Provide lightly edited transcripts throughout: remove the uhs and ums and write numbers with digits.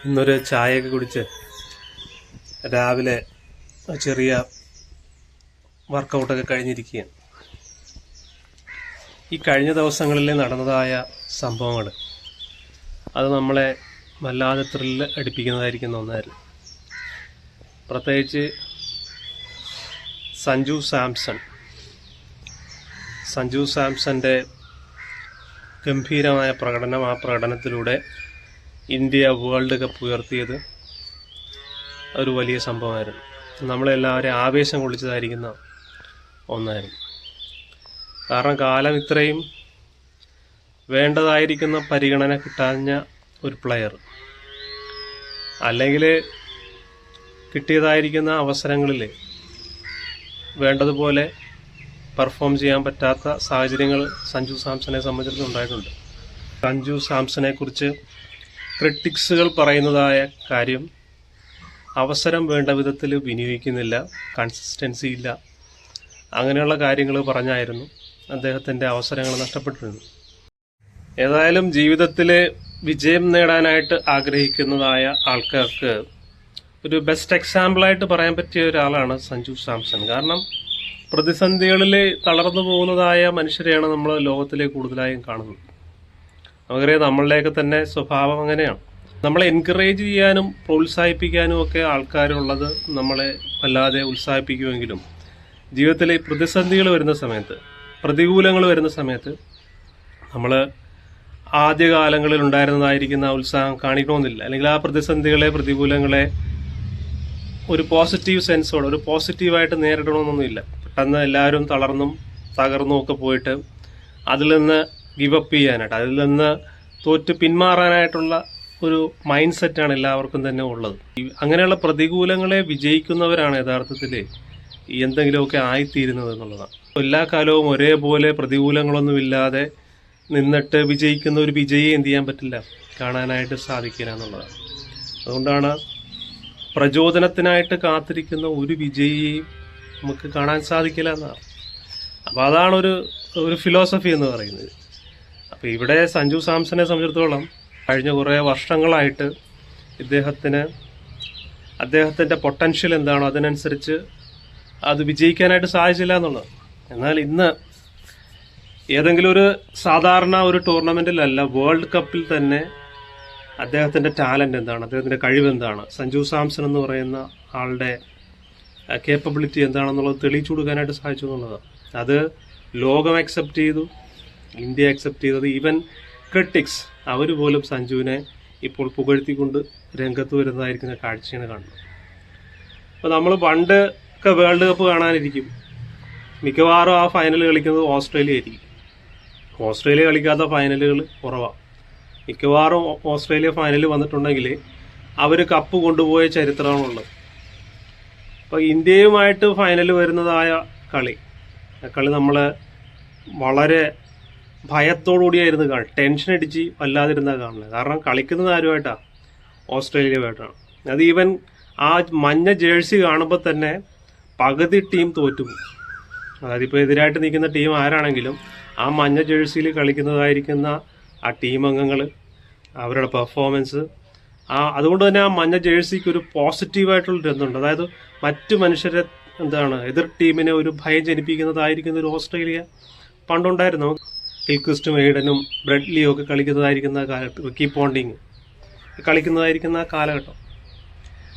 ഇന്നൊരു ചായയൊക്കെ കുടിച്ച് രാവിലെ ചെറിയ വർക്കൗട്ടൊക്കെ കഴിഞ്ഞിരിക്കുകയാണ്. ഈ കഴിഞ്ഞ ദിവസങ്ങളിൽ നടന്നതായ സംഭവങ്ങൾ അത് നമ്മളെ വല്ലാതെ ത്രില്ല് അടിപ്പിക്കുന്നതായിരിക്കുന്ന ഒന്നായിരുന്നു. പ്രത്യേകിച്ച് സഞ്ജു സാംസന്റെ ഗംഭീരമായ പ്രകടനം, ആ പ്രകടനത്തിലൂടെ ഇന്ത്യ വേൾഡ് കപ്പ് ഉയർത്തിയത് ഒരു വലിയ സംഭവമായിരുന്നു. നമ്മളെല്ലാവരെയും ആവേശം കൊള്ളിച്ചതായിരിക്കുന്ന ഒന്നായിരുന്നു. കാരണം കാലം ഇത്രയും വേണ്ടതായിരിക്കുന്ന പരിഗണന കിട്ടാഞ്ഞ ഒരു പ്ലെയർ, അല്ലെങ്കിൽ കിട്ടിയതായിരിക്കുന്ന അവസരങ്ങളിൽ വേണ്ടതുപോലെ പെർഫോം ചെയ്യാൻ പറ്റാത്ത സാഹചര്യങ്ങൾ സഞ്ജു സാംസനെ സംബന്ധിച്ചിടത്തോളം ഉണ്ടായിട്ടുണ്ട്. സഞ്ജു സാംസനെ കുറിച്ച് ക്രിട്ടിക്സുകൾ പറയുന്നതായ കാര്യം, അവസരം വേണ്ട വിധത്തിൽ വിനിയോഗിക്കുന്നില്ല, കൺസിസ്റ്റൻസി ഇല്ല, അങ്ങനെയുള്ള കാര്യങ്ങൾ പറഞ്ഞായിരുന്നു അദ്ദേഹത്തിൻ്റെ അവസരങ്ങൾ നഷ്ടപ്പെട്ടിരുന്നു. ഏതായാലും ജീവിതത്തിൽ വിജയം നേടാനായിട്ട് ആഗ്രഹിക്കുന്നതായ ആൾക്കാർക്ക് ഒരു ബെസ്റ്റ് എക്സാമ്പിളായിട്ട് പറയാൻ പറ്റിയ ഒരാളാണ് സഞ്ജു സാംസൺ. കാരണം പ്രതിസന്ധികളിൽ തളർന്നു പോകുന്നതായ മനുഷ്യരെയാണ് നമ്മൾ ലോകത്തിലെ കൂടുതലായും കാണുന്നത്. നമുക്കറിയാം, നമ്മളിലേക്ക് തന്നെ സ്വഭാവം അങ്ങനെയാണ്. നമ്മളെ എൻകറേജ് ചെയ്യാനും പ്രോത്സാഹിപ്പിക്കാനും ഒക്കെ ആൾക്കാരുള്ളത് നമ്മളെ വല്ലാതെ ഉത്സാഹിപ്പിക്കുമെങ്കിലും ജീവിതത്തിലെ പ്രതിസന്ധികൾ വരുന്ന സമയത്ത്, പ്രതികൂലങ്ങൾ വരുന്ന സമയത്ത് നമ്മൾ ആദ്യകാലങ്ങളിൽ ഉണ്ടായിരുന്നതായിരിക്കുന്ന ഉത്സാഹം കാണിക്കണമെന്നില്ല. അല്ലെങ്കിൽ ആ പ്രതിസന്ധികളെ, പ്രതികൂലങ്ങളെ ഒരു പോസിറ്റീവ് സെൻസോടെ, ഒരു പോസിറ്റീവായിട്ട് നേരിടണമെന്നൊന്നുമില്ല. പെട്ടെന്ന് എല്ലാവരും തളർന്നും തകർന്നും ഒക്കെ പോയിട്ട് അതിൽ നിന്ന് ഗിവപ്പ് ചെയ്യാനായിട്ട്, അതിൽ നിന്ന് തോറ്റ് പിന്മാറാനായിട്ടുള്ള ഒരു മൈൻഡ് സെറ്റാണ് എല്ലാവർക്കും തന്നെ ഉള്ളത്. അങ്ങനെയുള്ള പ്രതികൂലങ്ങളെ വിജയിക്കുന്നവരാണ് യഥാർത്ഥത്തിൽ എന്തെങ്കിലുമൊക്കെ ആയിത്തീരുന്നത് എന്നുള്ളതാണ്. എല്ലാ കാലവും ഒരേപോലെ പ്രതികൂലങ്ങളൊന്നുമില്ലാതെ നിന്നിട്ട് വിജയിക്കുന്ന ഒരു വിജയിയെ എന്ത് ചെയ്യാൻ പറ്റില്ല, കാണാനായിട്ട് സാധിക്കില്ല എന്നുള്ളതാണ്. അതുകൊണ്ടാണ് പ്രചോദനത്തിനായിട്ട് കാത്തിരിക്കുന്ന ഒരു വിജയിയെയും നമുക്ക് കാണാൻ സാധിക്കില്ല എന്നാണ്. അപ്പോൾ അതാണ് ഒരു ഫിലോസഫി എന്ന് പറയുന്നത്. അപ്പോൾ ഇവിടെ സഞ്ജു സാംസനെ സംബന്ധിച്ചിടത്തോളം കഴിഞ്ഞ കുറേ വർഷങ്ങളായിട്ട് അദ്ദേഹത്തിൻ്റെ പൊട്ടൻഷ്യൽ എന്താണോ അതിനനുസരിച്ച് അത് വിജയിക്കാനായിട്ട് സാധിച്ചില്ല എന്നുള്ളത്. എന്നാൽ ഇന്ന് ഏതെങ്കിലും ഒരു സാധാരണ ഒരു ടൂർണമെൻറ്റിലല്ല, വേൾഡ് കപ്പിൽ തന്നെ അദ്ദേഹത്തിൻ്റെ ടാലൻ്റ് എന്താണ്, അദ്ദേഹത്തിൻ്റെ കഴിവെന്താണ്, സഞ്ജു സാംസൺ എന്ന് പറയുന്ന ആളുടെ കേപ്പബിലിറ്റി എന്താണെന്നുള്ളത് തെളിയിച്ചു കൊടുക്കാനായിട്ട് സാധിച്ചു എന്നുള്ളതാണ്. അത് ലോകം അക്സെപ്റ്റ് ചെയ്തു, ഇന്ത്യ അക്സെപ്റ്റ് ചെയ്തത്. ഈവൻ ക്രിട്ടിക്സ് അവർ പോലും സഞ്ജുവിനെ ഇപ്പോൾ പുകഴ്ത്തിക്കൊണ്ട് രംഗത്ത് വരുന്നതായിരിക്കുന്ന കാഴ്ചയാണ് കാണുന്നത്. അപ്പോൾ നമ്മൾ പണ്ട് ഒക്കെ വേൾഡ് കപ്പ് കാണാനിരിക്കും, മിക്കവാറും ആ ഫൈനൽ കളിക്കുന്നത് ഓസ്ട്രേലിയ ആയിരിക്കും. ഓസ്ട്രേലിയ കളിക്കാത്ത ഫൈനലുകൾ കുറവാണ്. മിക്കവാറും ഓസ്ട്രേലിയ ഫൈനൽ വന്നിട്ടുണ്ടെങ്കിൽ അവർ കപ്പ് കൊണ്ടുപോയ ചരിത്രമാണുള്ളത്. അപ്പോൾ ഇന്ത്യയുമായിട്ട് ഫൈനൽ വരുന്നതായ കളി നമ്മൾ വളരെ ഭയത്തോടുകൂടിയായിരുന്നു കാണും, ടെൻഷൻ അടിച്ച് വല്ലാതിരുന്ന കാണുന്നത്. കാരണം കളിക്കുന്നത് ആരുമായിട്ടാണ്, ഓസ്ട്രേലിയയുമായിട്ടാണ്. അത് ഈവൻ ആ മഞ്ഞ ജേഴ്സി കാണുമ്പോൾ തന്നെ പകുതി ടീം തോറ്റുപോകും. അതായത് ഇപ്പോൾ എതിരായിട്ട് നിൽക്കുന്ന ടീം ആരാണെങ്കിലും ആ മഞ്ഞ ജേഴ്സിയിൽ കളിക്കുന്നതായിരിക്കുന്ന ആ ടീം അംഗങ്ങൾ, അവരുടെ പെർഫോമൻസ്, അതുകൊണ്ട് തന്നെ ആ മഞ്ഞ ജേഴ്സിക്ക് ഒരു പോസിറ്റീവായിട്ടുള്ള രംഗമുണ്ട്. അതായത് മറ്റു മനുഷ്യരെ എതിർ ടീമിനെ ഒരു ഭയം ജനിപ്പിക്കുന്നതായിരിക്കുന്ന ഒരു ഓസ്ട്രേലിയ പണ്ടുണ്ടായിരുന്നു. ഹിൽക്രിസ്റ്റും എയ്ഡനും ബ്രെഡ്ലിയും ഒക്കെ കളിക്കുന്നതായിരിക്കുന്ന കാലഘട്ടം, റിക്കി പോണ്ടിങ് കളിക്കുന്നതായിരിക്കുന്ന ആ കാലഘട്ടം.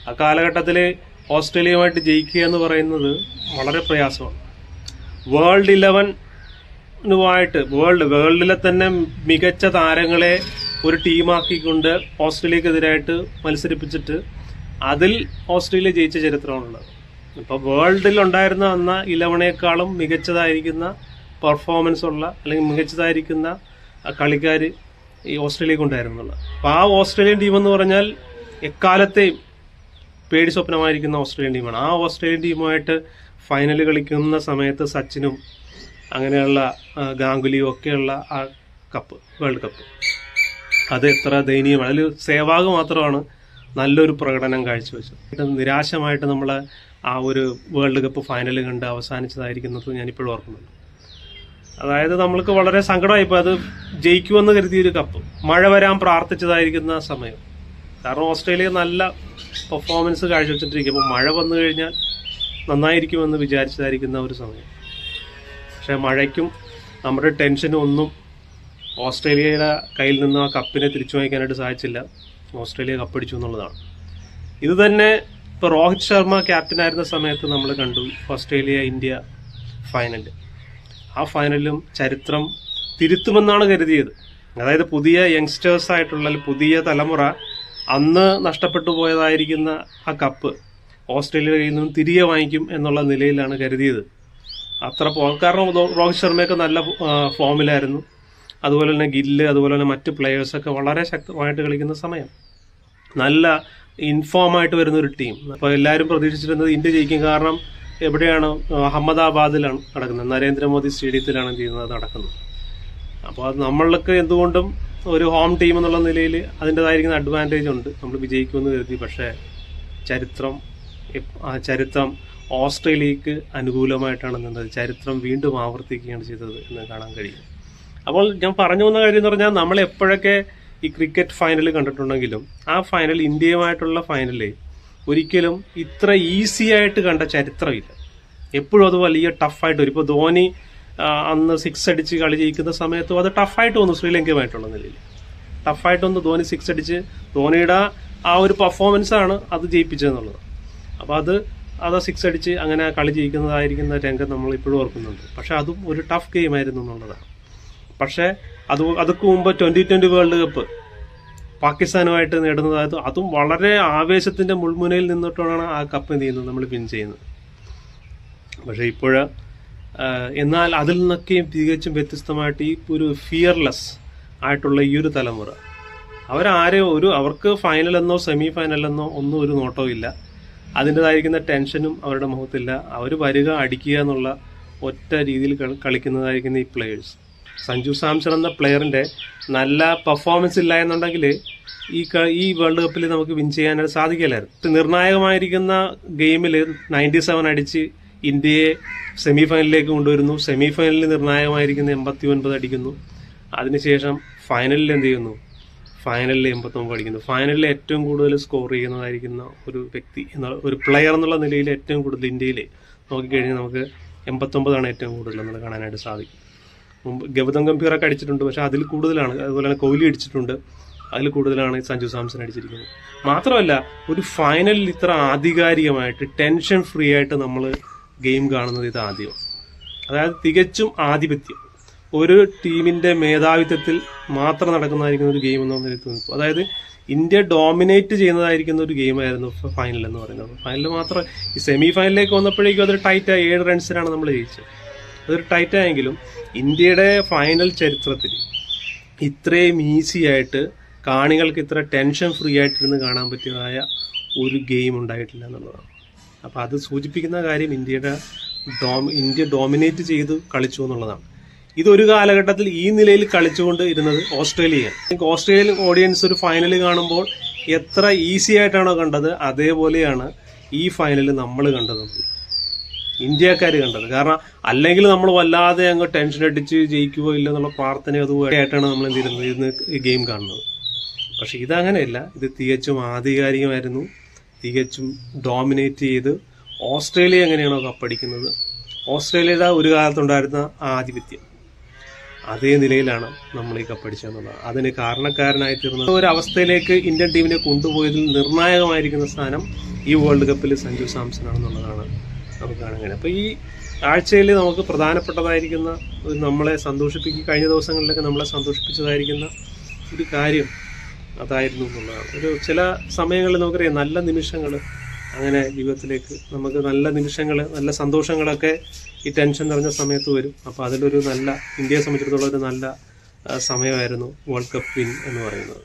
ആ കാലഘട്ടത്തിൽ ഓസ്ട്രേലിയയുമായിട്ട് ജയിക്കുക എന്ന് പറയുന്നത് വളരെ പ്രയാസമാണ്. വേൾഡ് 11 വേൾഡിലെ തന്നെ മികച്ച താരങ്ങളെ ഒരു ടീമാക്കിക്കൊണ്ട് ഓസ്ട്രേലിയക്കെതിരായിട്ട് മത്സരിപ്പിച്ചിട്ട് അതിൽ ഓസ്ട്രേലിയ ജയിച്ച ചരിത്രമാണുള്ളത്. ഇപ്പോൾ വേൾഡിൽ ഉണ്ടായിരുന്ന അന്ന 11 മികച്ചതായിരിക്കുന്ന പെർഫോമൻസ് ഉള്ള, അല്ലെങ്കിൽ മികച്ചതായിരിക്കുന്ന കളിക്കാർ ഈ ഓസ്ട്രേലിയക്ക് ഉണ്ടായിരുന്നുള്ളത്. അപ്പോൾ ആ ഓസ്ട്രേലിയൻ ടീമെന്ന് പറഞ്ഞാൽ എക്കാലത്തെയും പേടി സ്വപ്നമായിരിക്കുന്ന ഓസ്ട്രേലിയൻ ടീമാണ്. ആ ഓസ്ട്രേലിയൻ ടീമുമായിട്ട് ഫൈനൽ കളിക്കുന്ന സമയത്ത് സച്ചിനും അങ്ങനെയുള്ള ഗാംഗുലിയും ഒക്കെയുള്ള ആ കപ്പ്, വേൾഡ് കപ്പ്, അത് എത്ര ദയനീയമാണ്. അതിൽ സേവാഗ് മാത്രമാണ് നല്ലൊരു പ്രകടനം കാഴ്ചവെച്ചത്. നിരാശമായിട്ട് നമ്മൾ ആ ഒരു വേൾഡ് കപ്പ് ഫൈനൽ കണ്ട് അവസാനിച്ചതായിരിക്കുന്നത് ഞാനിപ്പോഴും ഓർക്കുന്നുണ്ട്. അതായത് നമ്മൾക്ക് വളരെ സങ്കടമായി. ഇപ്പോൾ അത് ജയിക്കുമെന്ന് കരുതിയൊരു കപ്പ്, മഴ വരാൻ പ്രാർത്ഥിച്ചതായിരിക്കുന്ന സമയം, കാരണം ഓസ്ട്രേലിയ നല്ല പെർഫോമൻസ് കാഴ്ചവെച്ചിട്ടിരിക്കും. അപ്പോൾ മഴ വന്നു കഴിഞ്ഞാൽ നന്നായിരിക്കുമെന്ന് വിചാരിച്ചതായിരിക്കുന്ന ഒരു സമയം. പക്ഷേ മഴയ്ക്കും നമ്മുടെ ടെൻഷനും ഒന്നും ഓസ്ട്രേലിയയുടെ കയ്യിൽ നിന്ന് ആ കപ്പിനെ തിരിച്ചു വാങ്ങിക്കാനായിട്ട് സാധിച്ചില്ല. ഓസ്ട്രേലിയ കപ്പടിച്ചു എന്നുള്ളതാണ്. ഇത് തന്നെ ഇപ്പോൾ രോഹിത് ശർമ്മ ക്യാപ്റ്റനായിരുന്ന സമയത്ത് നമ്മൾ കണ്ടു ഓസ്ട്രേലിയ ഇന്ത്യ ഫൈനൽ. ആ ഫൈനലിലും ചരിത്രം തിരുത്തുമെന്നാണ് കരുതിയത്. അതായത് പുതിയ യങ്സ്റ്റേഴ്സ് ആയിട്ടുള്ള പുതിയ തലമുറ അന്ന് നഷ്ടപ്പെട്ടു പോയതായിരിക്കുന്ന ആ കപ്പ് ഓസ്ട്രേലിയയുടെ കയ്യിൽ നിന്നും തിരികെ വാങ്ങിക്കും എന്നുള്ള നിലയിലാണ് കരുതിയത്. കാരണം രോഹിത് ശർമ്മയൊക്കെ നല്ല ഫോമിലായിരുന്നു. അതുപോലെ തന്നെ ഗില്ല്, അതുപോലെ തന്നെ മറ്റ് പ്ലെയേഴ്സൊക്കെ വളരെ ശക്തമായിട്ട് കളിക്കുന്ന സമയം, നല്ല ഇൻഫോമായിട്ട് വരുന്നൊരു ടീം. അപ്പോൾ എല്ലാവരും പ്രതീക്ഷിച്ചിരുന്നത് ഇന്ത്യ ജയിക്കും. കാരണം എവിടെയാണ്? അഹമ്മദാബാദിലാണ് നടക്കുന്നത്, നരേന്ദ്രമോദി സ്റ്റേഡിയത്തിലാണ് ചെയ്യുന്നത് നടക്കുന്നത്. അപ്പോൾ അത് നമ്മൾക്ക് എന്തുകൊണ്ടും ഒരു ഹോം ടീം എന്നുള്ള നിലയിൽ അതിൻ്റെതായിരിക്കുന്ന അഡ്വാൻറ്റേജ് ഉണ്ട്. നമ്മൾ വിജയിക്കുമെന്ന് കരുതി. പക്ഷേ ചരിത്രം ഓസ്ട്രേലിയക്ക് അനുകൂലമായിട്ടാണ് നിന്നത്. ചരിത്രം വീണ്ടും ആവർത്തിക്കുകയാണ് ചെയ്തത് എന്ന് കാണാൻ കഴിയും. അപ്പോൾ ഞാൻ പറഞ്ഞു വന്ന കാര്യം എന്ന് പറഞ്ഞാൽ, നമ്മൾ എപ്പോഴൊക്കെ ഈ ക്രിക്കറ്റ് ഫൈനൽ കണ്ടിട്ടുണ്ടെങ്കിലും ആ ഫൈനൽ, ഇന്ത്യയുമായിട്ടുള്ള ഫൈനല് ഒരിക്കലും ഇത്ര ഈസി ആയിട്ട് കണ്ട ചരിത്രമില്ല. എപ്പോഴും അത് വലിയ ടഫായിട്ട് വരും. ഇപ്പോൾ ധോനി അന്ന് 6 അടിച്ച് കളി ജയിക്കുന്ന സമയത്തും അത് ടഫായിട്ട് വന്നു. ശ്രീലങ്കയുമായിട്ടുള്ള നിലയിൽ ടഫായിട്ട് വന്ന് ധോനി 6 അടിച്ച്, ധോനിയുടെ ആ ഒരു പെർഫോമൻസാണ് അത് ജയിപ്പിച്ചതെന്നുള്ളത്. അപ്പോൾ അത് 6 അടിച്ച് അങ്ങനെ കളി ജയിക്കുന്നതായിരിക്കുന്ന രംഗം നമ്മൾ ഇപ്പോഴും ഓർക്കുന്നുണ്ട്. പക്ഷെ അതും ഒരു ടഫ് ഗെയിമായിരുന്നു എന്നുള്ളതാണ്. പക്ഷേ അതൊക്കെ മുമ്പ് 2020 വേൾഡ് കപ്പ് പാകിസ്ഥാനുമായിട്ട് നേടുന്നതായത് അതും വളരെ ആവേശത്തിന്റെ മുൾമുനയിൽ നിന്നിട്ടാണ് ആ കപ്പ് എന്ത് ചെയ്യുന്നത്, നമ്മൾ വിൻ ചെയ്യുന്നത്. പക്ഷെ എന്നാൽ അതിൽ നിന്നൊക്കെയും തികച്ചും വ്യത്യസ്തമായിട്ട് ഈ ഒരു ഫിയർലെസ് ആയിട്ടുള്ള ഈ ഒരു തലമുറ, അവർക്ക് ഫൈനലെന്നോ സെമി ഫൈനലെന്നോ ഒന്നും ഒരു നോട്ടവും ഇല്ല. അതിൻ്റെതായിരിക്കുന്ന ടെൻഷനും അവരുടെ മുഖത്തില്ല. അവർ വരിക, അടിക്കുക എന്നുള്ള ഒറ്റ രീതിയിൽ കളിക്കുന്നതായിരിക്കുന്ന ഈ പ്ലെയേഴ്സ്. സഞ്ജു സാംസൺ എന്ന പ്ലെയറിന്റെ നല്ല പെർഫോമൻസ് ഇല്ല എന്നുണ്ടെങ്കിൽ ഈ വേൾഡ് കപ്പിൽ നമുക്ക് വിൻ ചെയ്യാനായിട്ട് സാധിക്കില്ലായിരുന്നു. നിർണായകമായിരിക്കുന്ന ഗെയിമിൽ 97 അടിച്ച് ഇന്ത്യയെ സെമി ഫൈനലിലേക്ക് കൊണ്ടുവരുന്നു. സെമി ഫൈനലിൽ നിർണായകമായിരിക്കുന്ന 89 അടിക്കുന്നു. അതിനുശേഷം ഫൈനലിൽ എന്ത് ചെയ്യുന്നു? ഫൈനലിൽ 89 അടിക്കുന്നു. ഫൈനലിൽ ഏറ്റവും കൂടുതൽ സ്കോർ ചെയ്യുന്നതായിരിക്കുന്ന ഒരു വ്യക്തി ഒരു പ്ലെയർ എന്നുള്ള നിലയിൽ ഏറ്റവും കൂടുതൽ ഇന്ത്യയിൽ നോക്കിക്കഴിഞ്ഞാൽ നമുക്ക് 89 ഏറ്റവും കൂടുതൽ നമ്മൾ കാണാനായിട്ട് സാധിക്കും. മുമ്പ് ഗൗതം ഗംഭീറൊക്കെ അടിച്ചിട്ടുണ്ട്, പക്ഷെ അതിൽ കൂടുതലാണ്. അതുപോലെ തന്നെ കോഹ്ലി അടിച്ചിട്ടുണ്ട്, അതിൽ കൂടുതലാണ് സഞ്ജു സാംസൺ അടിച്ചിരിക്കുന്നത്. മാത്രമല്ല, ഒരു ഫൈനലിൽ ഇത്ര ആധികാരികമായിട്ട് ടെൻഷൻ ഫ്രീ ആയിട്ട് നമ്മൾ ഗെയിം കാണുന്നത് ഇത് ആദ്യമാണ്. അതായത് തികച്ചും ആധിപത്യം, ഒരു ടീമിന്റെ മേധാവിത്വത്തിൽ മാത്രം നടക്കുന്നതായിരിക്കുന്ന ഒരു ഗെയിം എന്ന് തോന്നുന്നു. അതായത് ഇന്ത്യ ഡോമിനേറ്റ് ചെയ്യുന്നതായിരിക്കുന്ന ഒരു ഗെയിമായിരുന്നു ഫൈനൽ എന്ന് പറയുന്നത്. ഫൈനൽ മാത്രം, ഈ സെമി ഫൈനലിലേക്ക് വന്നപ്പോഴേക്കും അതൊരു ടൈറ്റായി 7 റൺസിനാണ് നമ്മൾ ജയിച്ചത്. അതൊരു ടൈറ്റായെങ്കിലും ഇന്ത്യയുടെ ഫൈനൽ ചരിത്രത്തിൽ ഇത്രയും ഈസി ആയിട്ട് കാണികൾക്ക് ഇത്ര ടെൻഷൻ ഫ്രീ ആയിട്ടിരുന്ന് കാണാൻ പറ്റിയതായ ഒരു ഗെയിം ഉണ്ടായിട്ടില്ല എന്നുള്ളതാണ്. അപ്പോൾ അത് സൂചിപ്പിക്കുന്ന കാര്യം ഇന്ത്യ ഡോമിനേറ്റ് ചെയ്ത് കളിച്ചു എന്നുള്ളതാണ്. ഇതൊരു കാലഘട്ടത്തിൽ ഈ നിലയിൽ കളിച്ചുകൊണ്ട് ഇരുന്നത് ഓസ്ട്രേലിയയാണ്. ഓസ്ട്രേലിയൻ ഓഡിയൻസ് ഒരു ഫൈനൽ കാണുമ്പോൾ എത്ര ഈസി ആയിട്ടാണോ കണ്ടത്, അതേപോലെയാണ് ഈ ഫൈനൽ നമ്മൾ കണ്ടത്, ഇന്ത്യക്കാർ കണ്ടത്. കാരണം അല്ലെങ്കിൽ നമ്മൾ വല്ലാതെ അങ്ങ് ടെൻഷൻ അടിച്ച് ജയിക്കുകയോ ഇല്ല എന്നുള്ള പ്രാർത്ഥന അതുമായിട്ടാണ് നമ്മൾ എന്ത് ചെയ്യുന്നത്, ഇന്ന് ഈ ഗെയിം കാണുന്നത്. പക്ഷെ ഇതങ്ങനെയല്ല. ഇത് തികച്ചും ആധികാരികമായിരുന്നു. തികച്ചും ഡോമിനേറ്റ് ചെയ്ത് ഓസ്ട്രേലിയ എങ്ങനെയാണോ കപ്പടിക്കുന്നത്, ഓസ്ട്രേലിയയുടെ ഒരു കാലത്തുണ്ടായിരുന്ന ആധിപത്യം അതേ നിലയിലാണ് നമ്മൾ ഈ കപ്പടിച്ചതെന്നുള്ളത്. അതിന് കാരണക്കാരനായി തീർന്ന ഒരു അവസ്ഥയിലേക്ക് ഇന്ത്യൻ ടീമിനെ കൊണ്ടുപോയതിൽ നിർണായകമായിരിക്കുന്ന സ്ഥാനം ഈ വേൾഡ് കപ്പിൽ സഞ്ജു സാംസൺ ആണെന്നുള്ളതാണ് നമുക്ക് കാണാൻ കഴിയും. അപ്പോൾ ഈ ആഴ്ചയിൽ നമുക്ക് പ്രധാനപ്പെട്ടതായിരിക്കുന്ന നമ്മളെ കഴിഞ്ഞ ദിവസങ്ങളിലൊക്കെ നമ്മളെ സന്തോഷിപ്പിച്ചതായിരിക്കുന്ന ഒരു കാര്യം അതായിരുന്നു എന്നുള്ളതാണ്. ചില സമയങ്ങളിൽ നമുക്കറിയാം, നല്ല നിമിഷങ്ങൾ അങ്ങനെ ജീവിതത്തിലേക്ക് നമുക്ക് നല്ല നിമിഷങ്ങൾ, നല്ല സന്തോഷങ്ങളൊക്കെ ഈ ടെൻഷൻ നിറഞ്ഞ സമയത്ത് വരും. അപ്പോൾ അതിലൊരു ഇന്ത്യയെ സംബന്ധിച്ചിടത്തോളം ഒരു നല്ല സമയമായിരുന്നു വേൾഡ് കപ്പ് വിൻ എന്ന് പറയുന്നത്.